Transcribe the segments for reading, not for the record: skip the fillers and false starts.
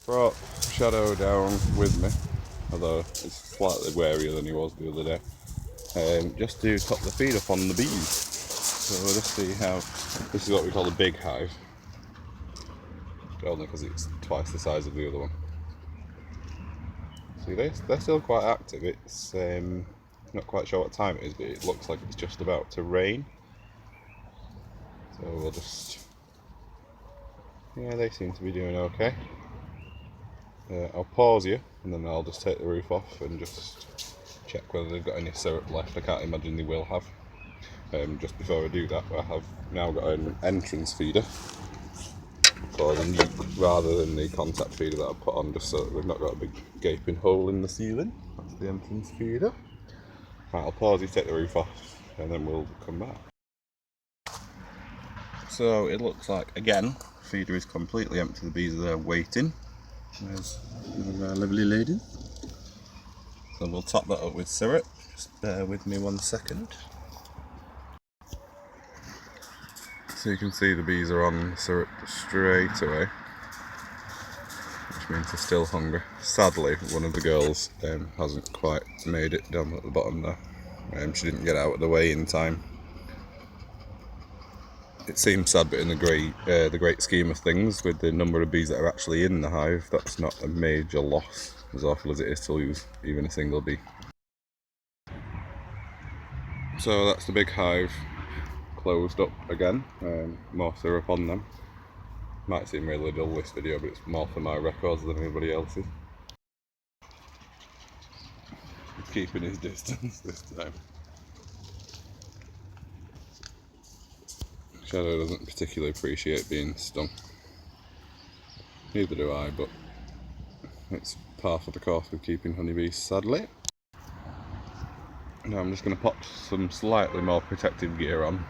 Brought Shadow down with me, although it's slightly warier than he was the other day, just to top the feed up on the bees. So we'll just see how, this is what we call a big hive, only because it's twice the size of the other one. See, they're still quite active. It's not quite sure what time it is, but it looks like it's just about to rain. So we'll just, yeah, they seem to be doing okay. I'll pause you and then I'll just take the roof off and just check whether they've got any syrup left. I can't imagine they will have. Just before I do that, I have now got an entrance feeder for the nuke rather than the contact feeder that I put on, just so that we've not got a big gaping hole in the ceiling. That's the entrance feeder. Right, I'll pause you, take the roof off, and then we'll come back. So it looks like, again, feeder is completely empty. The bees are there waiting. There's one of our lovely ladies. So we'll top that up with syrup. Just bear with me 1 second. So you can see the bees are on syrup straight away, which means they're still hungry. Sadly, one of the girls hasn't quite made it down at the bottom there. She didn't get out of the way in time. It seems sad, but in the great scheme of things, with the number of bees that are actually in the hive, that's not a major loss, as awful as it is to lose even a single bee. So that's the big hive closed up again. More syrup on them. Might seem really dull this video, but it's more for my records than anybody else's. He's keeping his distance this time. Shadow doesn't particularly appreciate being stung. Neither do I, but it's par for the course with keeping honeybees, sadly. Now I'm just going to pop some slightly more protective gear on,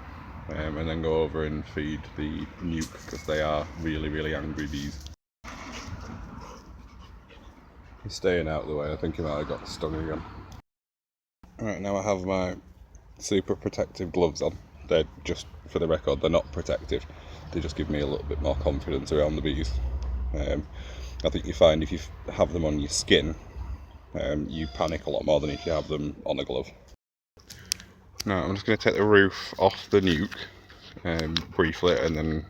and then go over and feed the nuke, because they are really, really angry bees. He's staying out of the way. I think he might have got stung again. Right, now I have my super protective gloves on. They're just, for the record, they're not protective. They just give me a little bit more confidence around the bees. I think you find if you have them on your skin, you panic a lot more than if you have them on a glove. Now I'm just going to take the roof off the nuke briefly, and then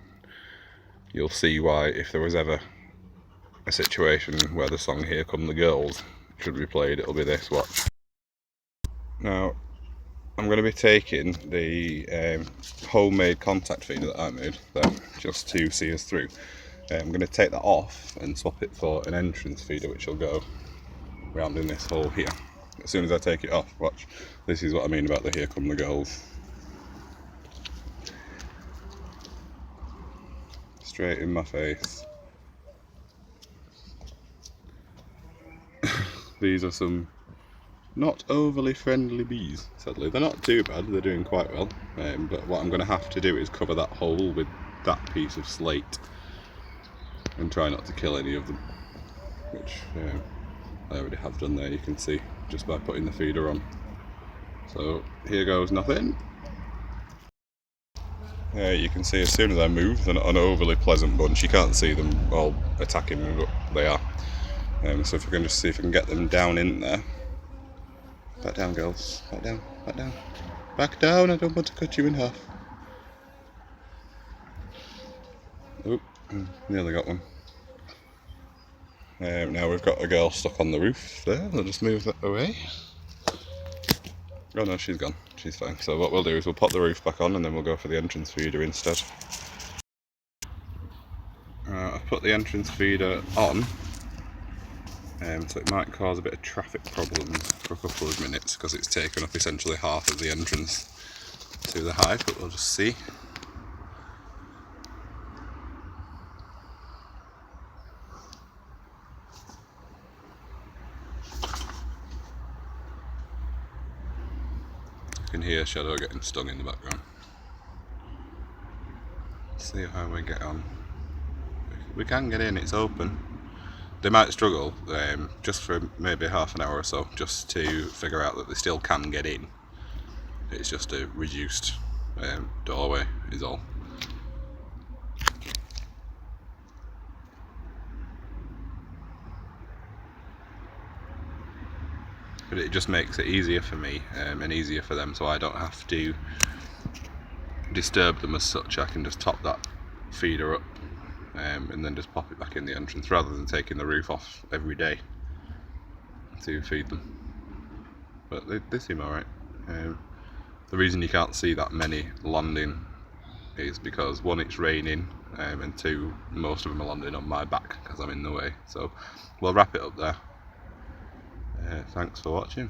you'll see why, if there was ever a situation where the song "Here Come the Girls" should be played, it'll be this. Watch. Now I'm going to be taking the homemade contact feeder that I made there, just to see us through. I'm going to take that off and swap it for an entrance feeder, which will go round in this hole here. As soon as I take it off, watch, this is what I mean about the "Here Come the Girls." Straight in my face. These are some not overly friendly bees, sadly. They're not too bad, they're doing quite well, but what I'm going to have to do is cover that hole with that piece of slate and try not to kill any of them, which I already have done there, you can see, just by putting the feeder on. So here goes nothing. You can see as soon as I move, they're not an overly pleasant bunch. You can't see them all attacking me, but they are. So if we can just see if we can get them down in there. Back down, girls. Back down, back down. Back down, I don't want to cut you in half. Oh, nearly got one. Now we've got a girl stuck on the roof there. I'll just move that away. Oh no, she's gone. She's fine. So what we'll do is we'll pop the roof back on and then we'll go for the entrance feeder instead. I've put the entrance feeder on, so it might cause a bit of traffic problems for a couple of minutes because it's taken up essentially half of the entrance to the hive, but we'll just see. You can hear Shadow getting stung in the background. Let's see how we get on. We can get in, it's open. They might struggle just for maybe half an hour or so, just to figure out that they still can get in. It's just a reduced doorway is all. but it just makes it easier for me and easier for them, so I don't have to disturb them as such. I can just top that feeder up and then just pop it back in the entrance rather than taking the roof off every day to feed them. But they seem alright. The reason you can't see that many landing is because one, it's raining, and two, most of them are landing on my back because I'm in the way. So we'll wrap it up there. Thanks for watching.